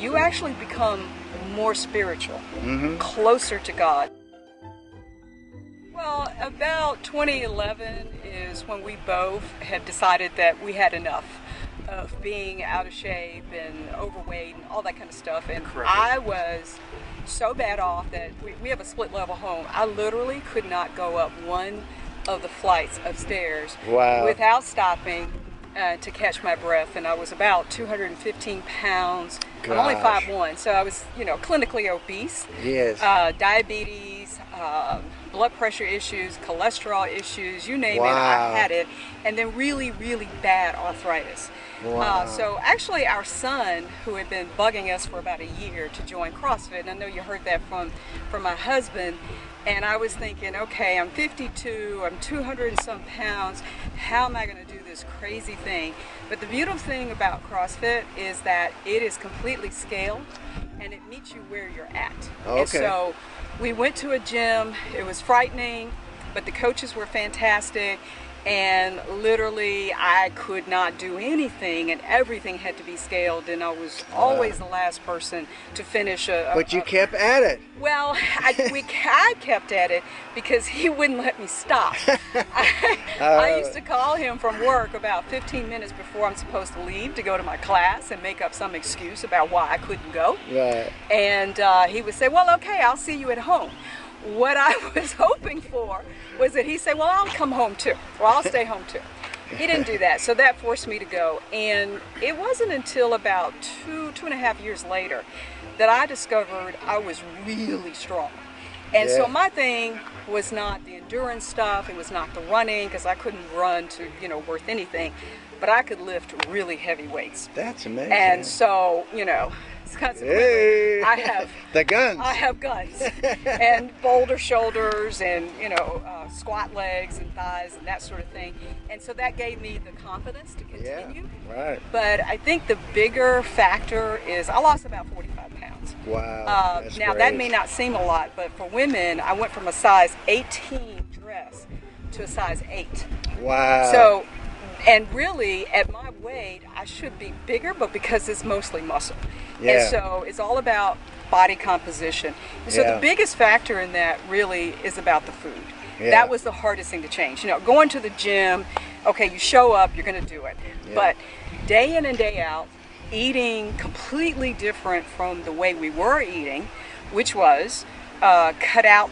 you actually become more spiritual, closer to God. Well, about 2011 is when we both had decided that we had enough of being out of shape and overweight and all that kind of stuff. And I was so bad off that we have a split level home. I literally could not go up one of the flights of stairs without stopping to catch my breath. And I was about 215 pounds. Gosh. I'm only 5'1", so I was, clinically obese. Yes. Diabetes, blood pressure issues, cholesterol issues, you name it, I had it. And then really, really bad arthritis. Wow. So actually our son, who had been bugging us for about a year to join CrossFit, and I know you heard that from my husband, and I was thinking, okay, I'm 52, I'm 200 and some pounds, how am I going to do this crazy thing? But the beautiful thing about CrossFit is that it is completely scaled, and it meets you where you're at. Okay. And so we went to a gym. It was frightening, but the coaches were fantastic. And literally I could not do anything, and everything had to be scaled, and I was always the last person to finish But you kept at it. Well, I kept at it because he wouldn't let me stop. I used to call him from work about 15 minutes before I'm supposed to leave to go to my class and make up some excuse about why I couldn't go. Right. And he would say, well, okay, I'll see you at home. What I was hoping for was that he'd say, well, I'll come home too, or I'll stay home too. He didn't do that, so that forced me to go. And it wasn't until about two and a half years later that I discovered I was really strong. And so my thing was not the endurance stuff, it was not the running, because I couldn't run to, worth anything, but I could lift really heavy weights. That's amazing. And so, consequently, I have the guns. I have guns and boulder shoulders and squat legs and thighs and that sort of thing. And so that gave me the confidence to continue. Yeah, right. But I think the bigger factor is I lost about 45 pounds. Wow. Now great. that may not seem a lot, but for women, I went from a size 18 dress to a size 8. Wow. So. And really, at my weight, I should be bigger, but because it's mostly muscle. Yeah. And so it's all about body composition. And so the biggest factor in that really is about the food. Yeah. That was the hardest thing to change. Going to the gym, okay, you show up, you're going to do it. Yeah. But day in and day out, eating completely different from the way we were eating, which was cut out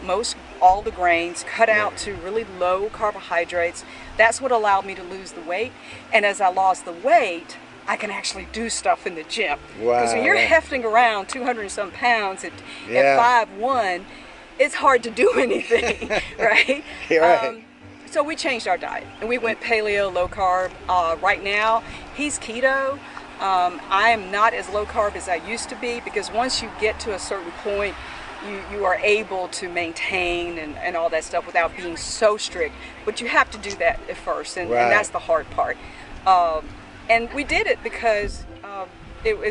all the grains, cut out to really low carbohydrates. That's what allowed me to lose the weight. And as I lost the weight, I can actually do stuff in the gym. Because when you're hefting around 200 and some pounds at 5'1", it's hard to do anything, right? Right. So we changed our diet, and we went paleo, low carb. Right now, he's keto. I am not as low carb as I used to be, because once you get to a certain point, you are able to maintain and all that stuff without being so strict. But you have to do that at first, and that's the hard part. And we did it because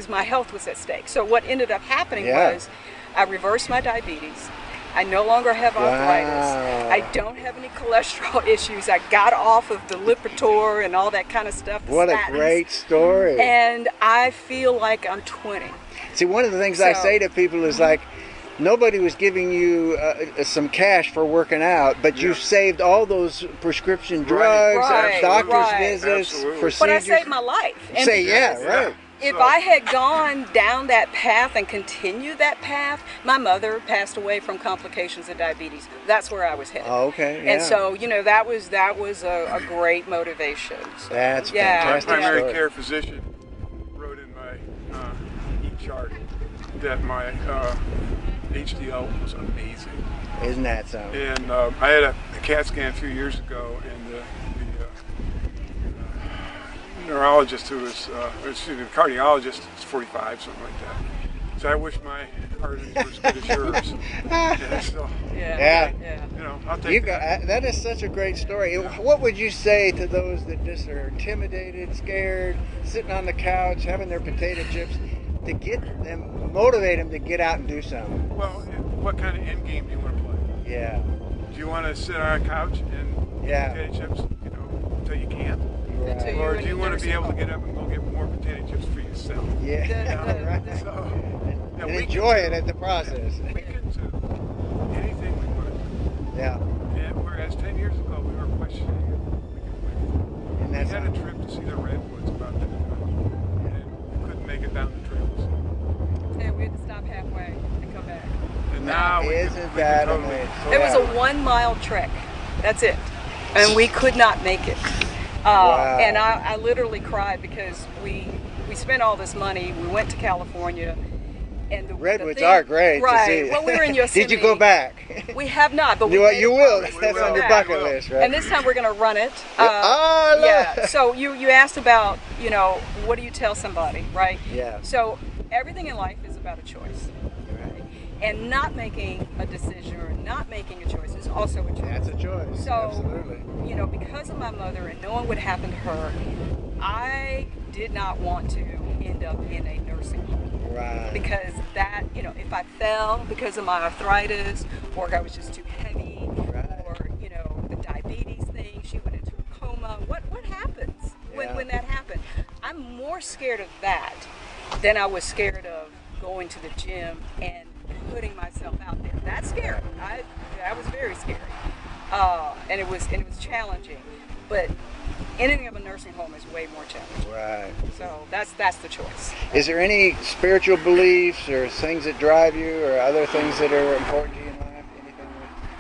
my health was at stake. So what ended up happening was I reversed my diabetes. I no longer have arthritis. I don't have any cholesterol issues. I got off of the Lipitor and all that kind of stuff. What a great story. And I feel like I'm 20. See, one of the things I say to people is like, nobody was giving you some cash for working out, but you saved all those prescription drugs, doctor's visits, procedures. But I saved my life. And right. If I had gone down that path and continued that path, my mother passed away from complications of diabetes. That's where I was headed. Oh, okay. And so, that was a great motivation. So, that's fantastic. My primary care physician wrote in my e-chart that my HDL was amazing. Isn't that something? And I had a CAT scan a few years ago, and the neurologist who was, the cardiologist is 45, something like that. So I wish my arteries were as good as yours. I'll take that. That is such a great story. What would you say to those that just are intimidated, scared, sitting on the couch, having their potato chips, to get them, motivate them to get out and do something? Well, what kind of end game do you want to play? Yeah. Do you want to sit on a couch and eat potato chips, until you can't? Right. Or do you want to be able to get up and go get more potato chips for yourself? Right. So, and enjoy it at the process. We can do anything we want. Yeah. And whereas 10 years ago we were questioning it. And We that's had a trip to see the redwoods about that time, and couldn't make it down the trails. Yeah, we had to stop halfway and come back. And now isn't that totally, amazing? It was a 1 mile trek. That's it. And we could not make it. And I literally cried because we spent all this money. We went to California. And the redwoods thing, are great right, to see. Well, we were in Yosemite. Did you go back? We have not, but you will. That's on your back. bucket list, right? And this time we're going to run it. Yeah. So you asked about, what do you tell somebody, right? Yeah. So everything in life is about a choice. Right? And not making a decision or not making a choice is also a choice. That's a choice. So, absolutely. Because of my mother and knowing what happened to her, I did not want to end up in a nursing home. Right. Because that, if I fell because of my arthritis, or I was just too heavy, right. or, the diabetes thing, she went into a coma. What happens when that happened? I'm more scared of that than I was scared of going to the gym and putting myself out there. That's scary. That was very scary. And it was challenging. But ending up in a nursing home is way more challenging. Right. So that's the choice. Is there any spiritual beliefs or things that drive you, or other things that are important to you in life? Anything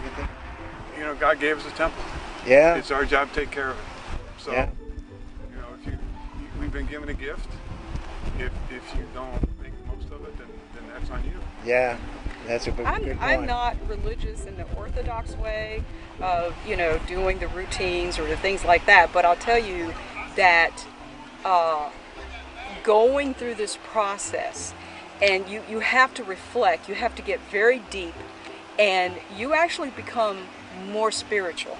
you think? God gave us a temple. Yeah. It's our job to take care of it. So, yeah. if we've been given a gift. If you don't make the most of it, then that's on you. Yeah. That's a good point. I'm not religious in the orthodox way of, doing the routines or the things like that. But I'll tell you that going through this process, and you have to reflect, you have to get very deep, and you actually become more spiritual,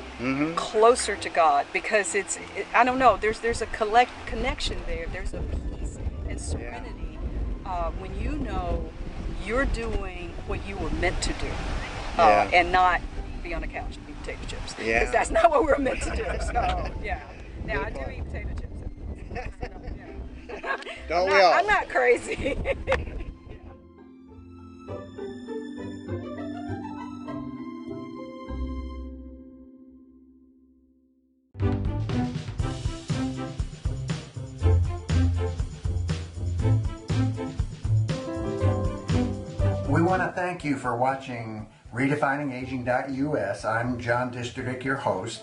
closer to God, because I don't know, there's a connection there. There's a peace and serenity when you know you're doing what you were meant to do, and not be on a couch and eat potato chips. Because that's not what we're meant to do. So yeah. Now I do eat potato chips. Don't we all? I'm not crazy. We want to thank you for watching RedefiningAging.us. I'm John Disterdick, your host.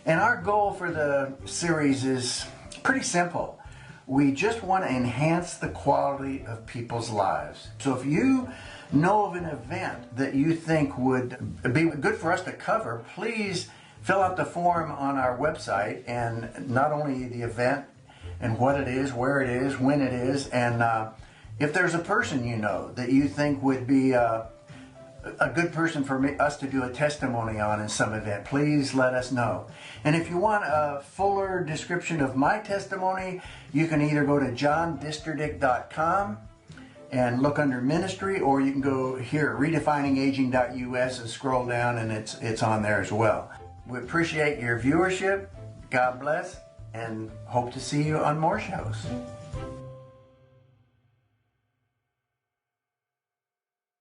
And our goal for the series is pretty simple. We just want to enhance the quality of people's lives. So if you know of an event that you think would be good for us to cover, please fill out the form on our website, and not only the event and what it is, where it is, when it is, and if there's a person you know that you think would be a good person for us to do a testimony on in some event, please let us know. And if you want a fuller description of my testimony, you can either go to johndisterdick.com and look under ministry, or you can go here at redefiningaging.us and scroll down, and it's on there as well. We appreciate your viewership. God bless, and hope to see you on more shows.